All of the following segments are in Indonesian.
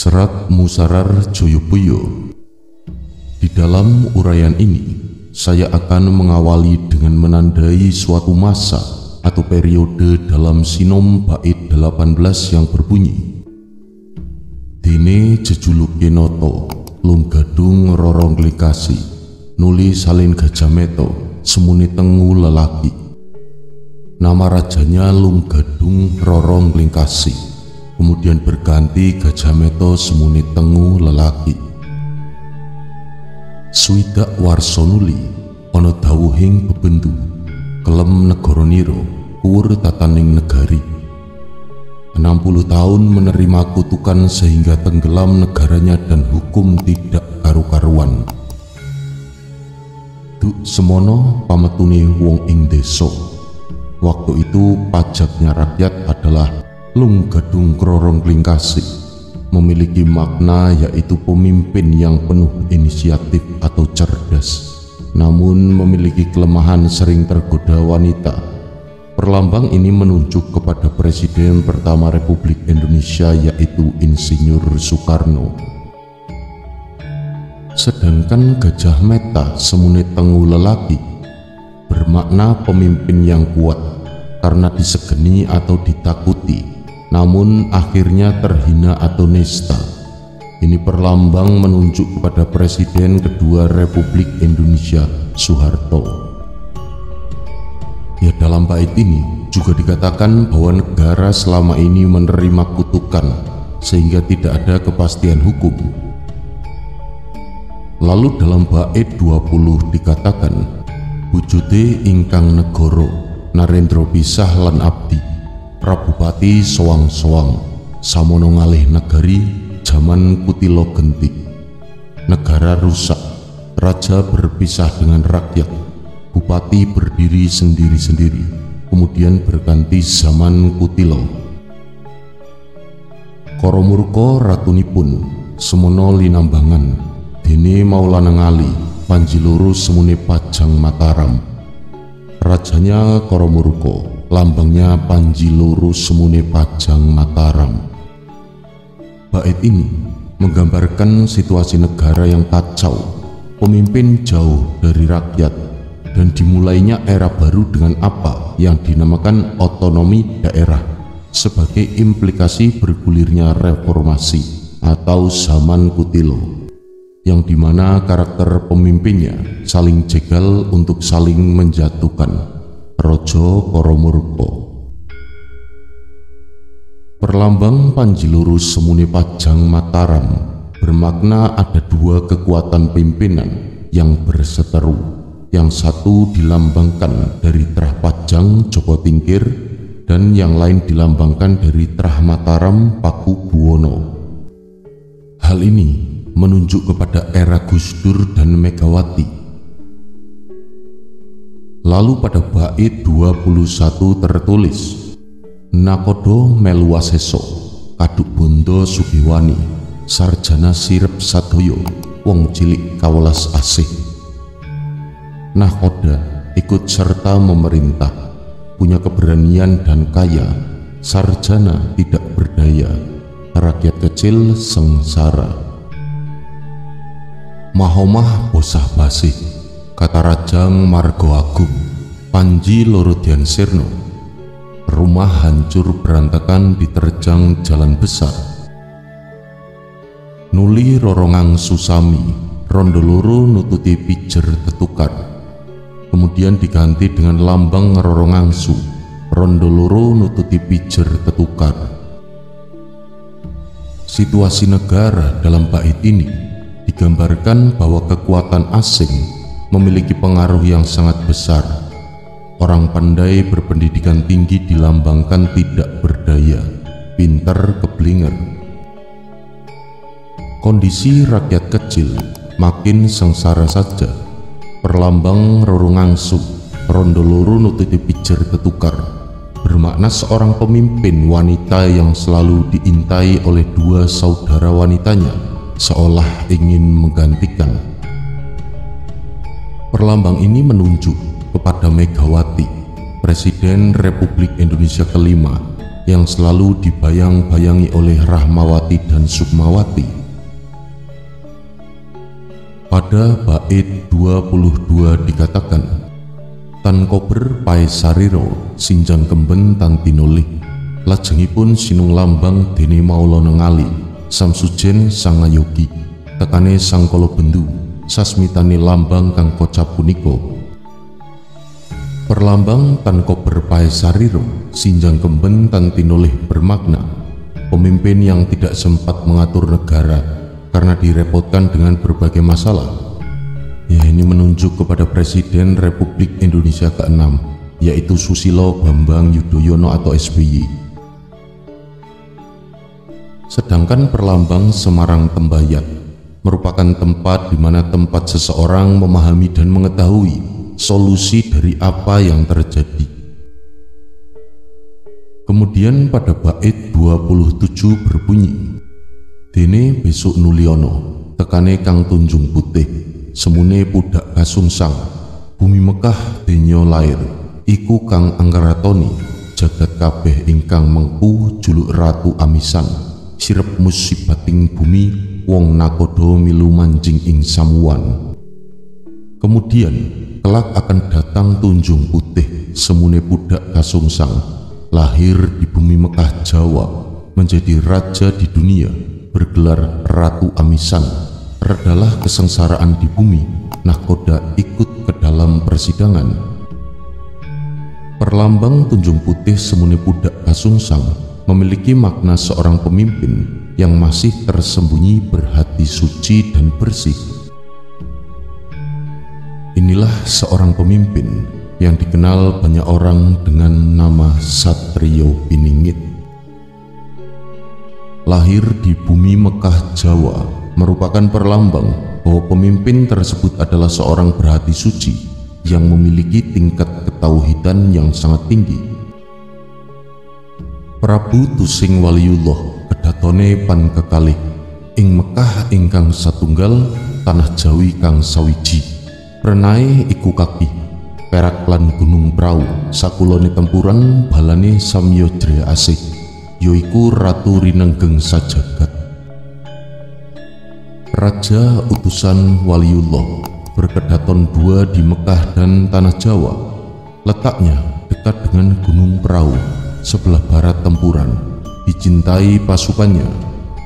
Serat Musarar Joyoboyo. Di dalam uraian ini, saya akan mengawali dengan menandai suatu masa atau periode dalam sinom bait 18 yang berbunyi: Dene jejuluke noto, lung gadung rorong glikasi, nuli salin gajah meto, semuni tengu lelaki. Nama rajanya lung gadung rorong glingkasi, kemudian berganti gajah meto semuni tengu lelaki. Swidak warsa nuli ana dawuhing bebendu, kelem negara nira kuwur tataning negari. 60 tahun menerima kutukan sehingga tenggelam negaranya dan hukum tidak karu-karuan. Duk semono pametune wong ing desa. Waktu itu pajaknya rakyat adalah lung gadung krorong glingkasi, memiliki makna yaitu pemimpin yang penuh inisiatif atau cerdas, namun memiliki kelemahan sering tergoda wanita. Perlambang ini menunjuk kepada Presiden pertama Republik Indonesia yaitu Insinyur Soekarno. Sedangkan gajah meta semuni tengu lelaki bermakna pemimpin yang kuat karena disegeni atau ditakuti, namun akhirnya terhina atau nista. Ini perlambang menunjuk kepada Presiden kedua Republik Indonesia, Soeharto. Ya, dalam bait ini juga dikatakan bahwa negara selama ini menerima kutukan sehingga tidak ada kepastian hukum. Lalu dalam bait 20 dikatakan, wujude ingkang negara narendra pisah lan abdi, Prabupati soang-soang samono ngalih negari zaman kutilo gentik. Negara rusak, raja berpisah dengan rakyat, bupati berdiri sendiri-sendiri, kemudian berganti zaman kutilo. Koromurko ratunipun semono linambangan, dene Maulana Ngali Panji loro semune Pajang Mataram. Rajanya Koromurko, lambangnya Panji loro semune Pajang Mataram. Bait ini menggambarkan situasi negara yang kacau, pemimpin jauh dari rakyat, dan dimulainya era baru dengan apa yang dinamakan otonomi daerah sebagai implikasi bergulirnya reformasi atau zaman kutilo, yang dimana karakter pemimpinnya saling jegal untuk saling menjatuhkan. Rojo Koromurko. Perlambang Panji loro semune Pajang Mataram bermakna ada dua kekuatan pimpinan yang berseteru. Yang satu dilambangkan dari Trah Pajang Joko Tingkir dan yang lain dilambangkan dari Trah Mataram Paku Buwono. Hal ini menunjuk kepada era Gus Dur dan Megawati. Lalu pada bait 21 tertulis, nakodo melu waseso, kaduk bondo sugiwani, sarjana sirep sadoyo, wong cilik kawelas asih. Nahkoda ikut serta memerintah, punya keberanian dan kaya, sarjana tidak berdaya, rakyat kecil sengsara. Mahomah bosah basih, kata Rajang Margo Agung, Panji loro dian sirno. Rumah hancur berantakan diterjang jalan besar. Nuli rorongang susami, rondo loro nututi pijer tetukar. Kemudian diganti dengan lambang rorongangsu, rondo loro nututi pijer tetukar. Situasi negara dalam bait ini digambarkan bahwa kekuatan asing memiliki pengaruh yang sangat besar. Orang pandai berpendidikan tinggi dilambangkan tidak berdaya, pintar keblinger. Kondisi rakyat kecil makin sengsara saja. Perlambang rorongangsu, rondo loro nututi pijer tetukar bermakna seorang pemimpin wanita yang selalu diintai oleh dua saudara wanitanya, seolah ingin menggantikan. Perlambang ini menunjuk kepada Megawati, Presiden Republik Indonesia kelima, yang selalu dibayang-bayangi oleh Rahmawati dan Sukmawati. Pada bait 22 dikatakan, Tan kober pae sariro sinjang kemben tan tinolih, lajengipun sinung lambang dene Maulana Ngali Samsujen sang Ayogi tekane sang kala bendu sasmitane lambang kang kocap punika. Perlambang tan kober pae sariro sinjang kemben tan tinolih bermakna pemimpin yang tidak sempat mengatur negara karena direpotkan dengan berbagai masalah. Ya, ini menunjuk kepada Presiden Republik Indonesia ke-6, yaitu Susilo Bambang Yudhoyono atau SBY. Sedangkan perlambang Semarang Tembayat merupakan tempat di mana tempat seseorang memahami dan mengetahui solusi dari apa yang terjadi. Kemudian pada bait 27 berbunyi, dene besok nuliono tekane kang tunjung putih semune pudak kasungsang bumi Mekah denyo lair iku kang anggaratoni jagat kabeh ingkang mengku juluk Ratu Amisan sirep musibating bumi wong nakodo milu manjing ing samuan. Kemudian kelak akan datang tunjung putih semune pudak kasungsang lahir di bumi Mekah Jawa menjadi raja di dunia bergelar Ratu Amisan. Redalah kesengsaraan di bumi, nahkoda ikut ke dalam persidangan. Perlambang tunjung putih semune pudak kasungsang memiliki makna seorang pemimpin yang masih tersembunyi berhati suci dan bersih. Inilah seorang pemimpin yang dikenal banyak orang dengan nama Satrio Piningit. Lahir di bumi Mekah Jawa merupakan perlambang bahwa pemimpin tersebut adalah seorang berhati suci yang memiliki tingkat ketauhidan yang sangat tinggi. Prabu Tusing Waliullah kedatone pan kekalih ing Mekah ingkang satunggal tanah Jawi kang sawiji. Renae iku kaki perak lan gunung prau sakulone tempuran balane samyodre asih yoiku Ratu Rinenggeng sajagat. Raja utusan Waliullah berkedaton dua di Mekah dan tanah Jawa. Letaknya dekat dengan Gunung Prau sebelah barat tempuran. Dicintai pasukannya,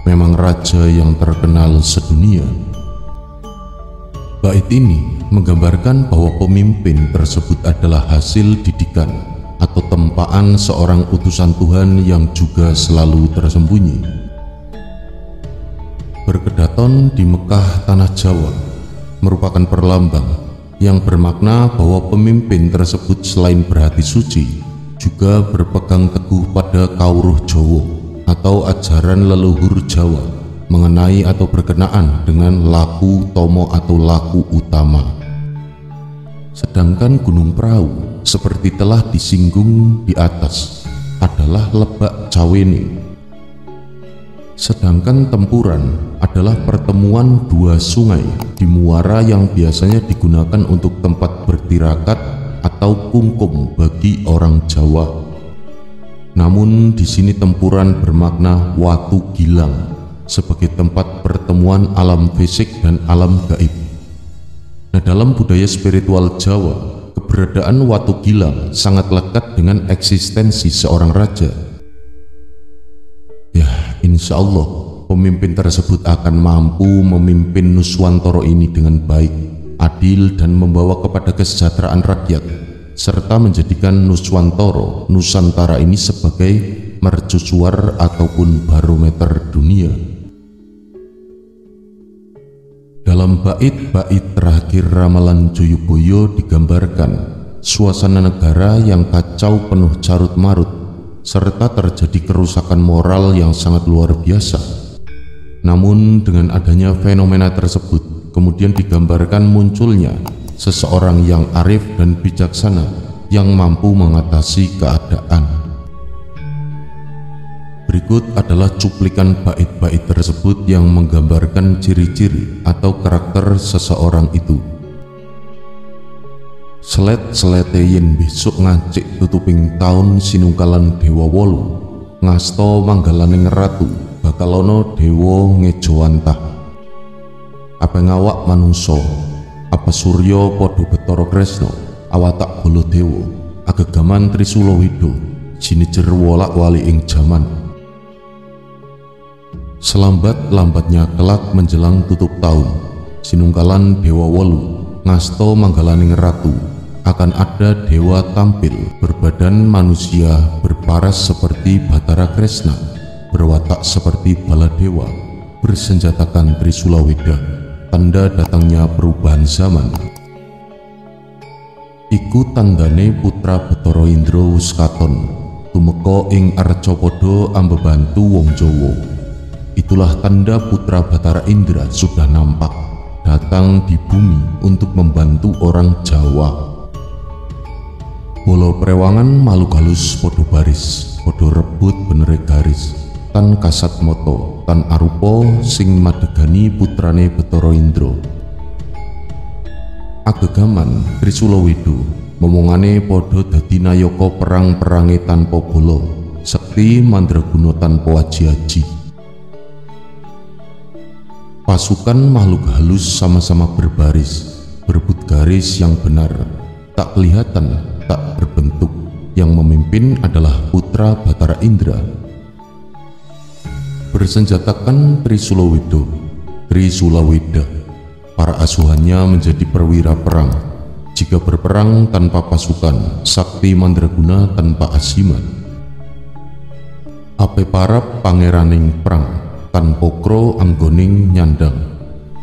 memang raja yang terkenal sedunia. Bait ini menggambarkan bahwa pemimpin tersebut adalah hasil didikan atau tempaan seorang utusan Tuhan yang juga selalu tersembunyi. Berkedaton di Mekah tanah Jawa merupakan perlambang yang bermakna bahwa pemimpin tersebut selain berhati suci juga berpegang teguh pada kawruh Jawa atau ajaran leluhur Jawa mengenai atau berkenaan dengan laku tomo atau laku utama. Sedangkan Gunung Prau seperti telah disinggung di atas adalah Lebak Caweni. Sedangkan tempuran adalah pertemuan dua sungai di muara yang biasanya digunakan untuk tempat bertirakat atau kungkum bagi orang Jawa. Namun di sini tempuran bermakna watu gilang sebagai tempat pertemuan alam fisik dan alam gaib. Nah, dalam budaya spiritual Jawa, keberadaan watu gilang sangat lekat dengan eksistensi seorang raja. Ya, insya Allah pemimpin tersebut akan mampu memimpin Nuswantara ini dengan baik, adil dan membawa kepada kesejahteraan rakyat, serta menjadikan Nusantara ini sebagai mercusuar ataupun barometer dunia. Dalam bait-bait terakhir ramalan Joyoboyo digambarkan suasana negara yang kacau penuh carut marut serta terjadi kerusakan moral yang sangat luar biasa. Namun dengan adanya fenomena tersebut kemudian digambarkan munculnya seseorang yang arif dan bijaksana yang mampu mengatasi keadaan. Berikut adalah cuplikan bait-bait tersebut yang menggambarkan ciri-ciri atau karakter seseorang itu. Selet-selete yen besok ngacik tutuping taun sinungkalan Dewa Wolu, ngasta manggalaning ratu bakal ana dewa ngejawantah. Apa ngawak manungsa, apa surya padha Bathara Kresna, awatak Baladewa, agegaman Trisula Weda, jinejer wolak-walik ing jaman. Selambat-lambatnya kelak menjelang tutup tahun, sinungkalan Dewa Wolu ngasta manggalaning ratu, akan ada dewa tampil berbadan manusia, berparas seperti Bathara Kresna, berwatak seperti Baladewa, bersenjatakan Trisula Weda, tanda datangnya perubahan zaman. Iku tandane putra Bathara Indra wis katon tumeka ing Arcapada ambebantu wong Jawa. Itulah tanda putra Bathara Indra sudah nampak datang di bumi untuk membantu orang Jawa. Bola prewangan makhluk halus podo baris, podo rebut benere garis, tan kasat moto, tan arupa sing madegani putrane Bathara Indra. Agegaman Trisula Weda momongane podo dadi nayaka perang-perange tanpa bola, sekti mandraguna tanpa aji-aji. Pasukan makhluk halus sama-sama berbaris, berebut garis yang benar, tak kelihatan, tak berbentuk. Yang memimpin adalah putra Bathara Indra. Bersenjatakan Trisula Weda, Trisula Weda, para asuhannya menjadi perwira perang. Jika berperang tanpa pasukan, sakti mandraguna tanpa asiman. Ape parap pangeraning perang, tanpa kro anggoning nyandang,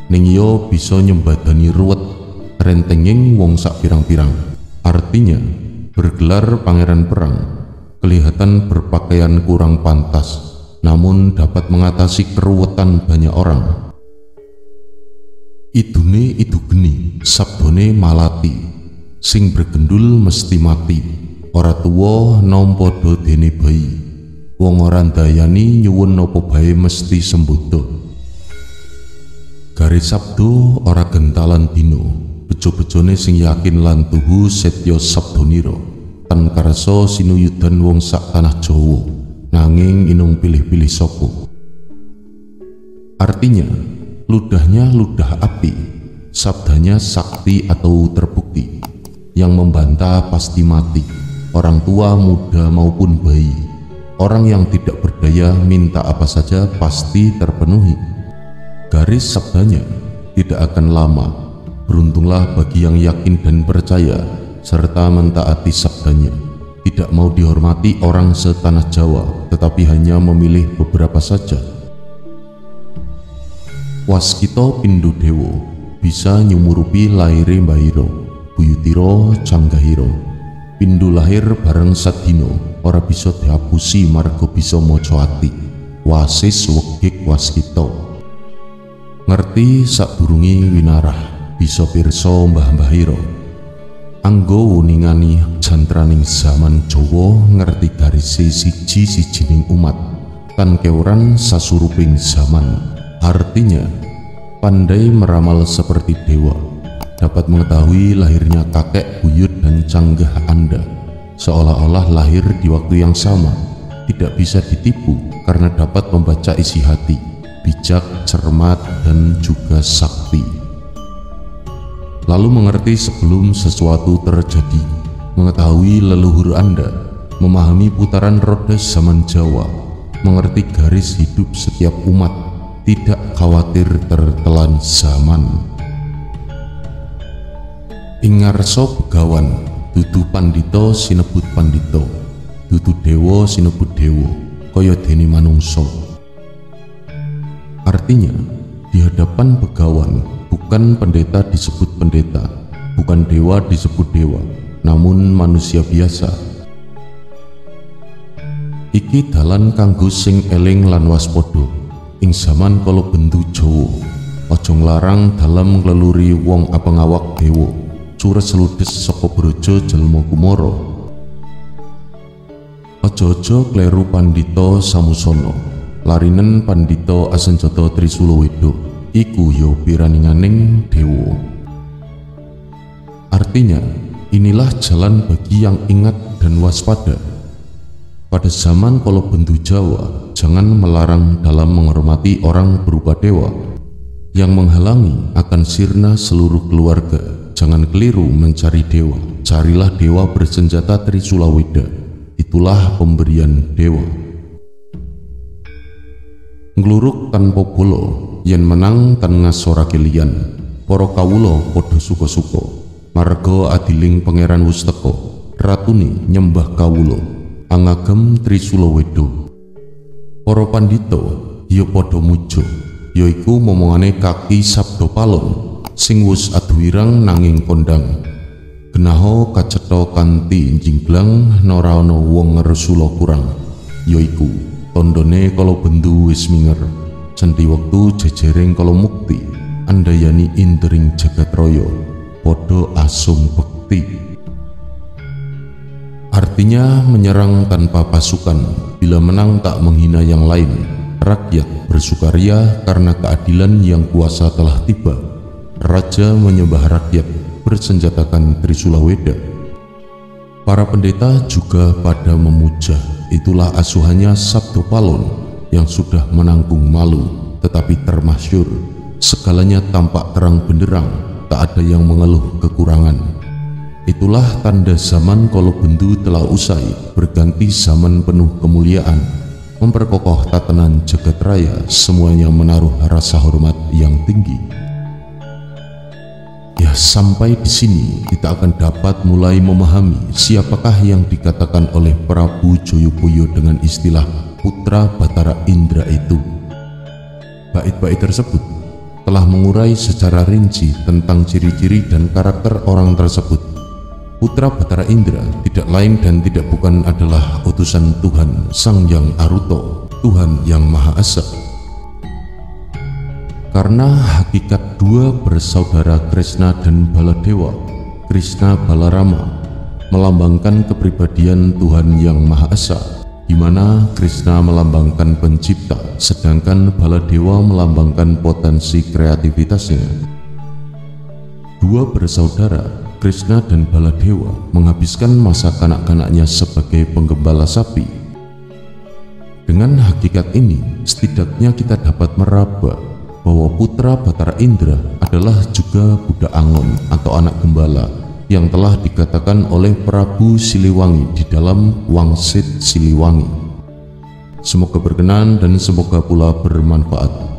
ning yo bisa nyembadani ruwet rentenging wong sak pirang-pirang. Artinya bergelar pangeran perang kelihatan berpakaian kurang pantas, namun dapat mengatasi keruwetan banyak orang. Idune idu geni, sabdone malati, sing bergendul mesti mati, ora tuwa nampa dene bayi. Wong ora ndayani nyuwun napa bae mesti sembudo. Garis sabdo ora gentalan dino, bejo-bejone sing yakin lan tuhu setya sabdonira, tan karsa sinuyudan wong sak tanah Jawa, nanging inung pilih-pilih sapa. Artinya, ludahnya ludah api, sabdanya sakti atau terbukti. Yang membantah pasti mati, orang tua, muda maupun bayi. Orang yang tidak berdaya minta apa saja pasti terpenuhi. Garis sabdanya tidak akan lama. Beruntunglah bagi yang yakin dan percaya serta mentaati sabdanya. Tidak mau dihormati orang setanah Jawa, tetapi hanya memilih beberapa saja. Waskita Pindha Dewa bisa nyumurupi laire Mbahira, Buyutira Canggahira. Pindha lahir bareng sadina, ora bisa dihapusi marga bisa maca ati. Wasis wegik Waskita. Ngerti sadurunge winarah, bisa pirsa Mbah Mbahira. Anggo wuningani jantraning zaman Jawa, ngerti garise siji-sijining umat, tan keoran sasuruping zaman. Artinya, pandai meramal seperti dewa, dapat mengetahui lahirnya kakek, buyut, dan canggah Anda, seolah-olah lahir di waktu yang sama. Tidak bisa ditipu karena dapat membaca isi hati, bijak, cermat, dan juga sakti. Lalu mengerti sebelum sesuatu terjadi, mengetahui leluhur Anda, memahami putaran roda zaman Jawa, mengerti garis hidup setiap umat, tidak khawatir tertelan zaman. Ing ngarsa begawan, dudu pandita sinebut pandita, dudu dewa sinebut dewa, kaya dene manungsa. Artinya, di hadapan begawan, bukan pendeta disebut pendeta, bukan dewa disebut dewa, namun manusia biasa. Iki dalan kanggo sing eling lan waspada ing zaman kala bendu Jawa. Aja nglarang dalam ngleluri wong abang awak dewa, cures ludes saka brojo jelma kumara. Aja-aja kleru pandita Samusana, larinen pandita Asenjata Trisula Weda, iku ya piraninganing dewa. Artinya, inilah jalan bagi yang ingat dan waspada. Pada zaman Kolobendu Jawa, jangan melarang dalam menghormati orang berupa dewa. Yang menghalangi akan sirna seluruh keluarga. Jangan keliru mencari dewa. Carilah dewa bersenjata Trisula Weda. Itulah pemberian dewa. Ngluruk tanpa bolo, yen menang tan ngasora kelian. Para kawula padha suka-suka. Marga adiling pangeran wus teka. Ratune nyembah kawula. Angagem Trisula Weda. Para pandhita ya padha muja. Yaiku momongane Kaki Sabda Palon sing wis aduwirang nanging kondang. Genaha kacetha kanthi jingklang nora ana wong ngersula kurang. Yaiku tandane Kolobendu wis minger. Cendhi wektu jejering kala mukti andayani indring jagat raya padha asung bekti. Artinya menyerang tanpa pasukan, bila menang tak menghina yang lain. Rakyat bersukaria karena keadilan yang kuasa telah tiba. Raja menyembah rakyat, bersenjatakan Trisula Weda. Para pendeta juga pada memuja. Itulah asuhannya Sabda Palon yang sudah menanggung malu, tetapi termasyur. Segalanya tampak terang benderang, tak ada yang mengeluh kekurangan. Itulah tanda zaman Kolobendu telah usai, berganti zaman penuh kemuliaan. Memperkokoh tatanan jagat raya, semuanya menaruh rasa hormat yang tinggi. Ya, sampai di sini kita akan dapat mulai memahami siapakah yang dikatakan oleh Prabu Joyoboyo dengan istilah Putra Batara Indra itu. Bait-bait tersebut telah mengurai secara rinci tentang ciri-ciri dan karakter orang tersebut. Putra Batara Indra tidak lain dan tidak bukan adalah utusan Tuhan Sang Hyang Aruta, Tuhan yang Maha Esa. Karena hakikat dua bersaudara Kresna dan Baladewa, Krishna Balarama, melambangkan kepribadian Tuhan yang Maha Esa, di mana Krishna melambangkan pencipta, sedangkan Baladewa melambangkan potensi kreativitasnya. Dua bersaudara Krishna dan Baladewa menghabiskan masa kanak-kanaknya sebagai penggembala sapi. Dengan hakikat ini, setidaknya kita dapat meraba bahwa Putra Batara Indra adalah juga budak angon atau anak gembala yang telah dikatakan oleh Prabu Siliwangi di dalam Wangsit Siliwangi. Semoga berkenan dan semoga pula bermanfaat.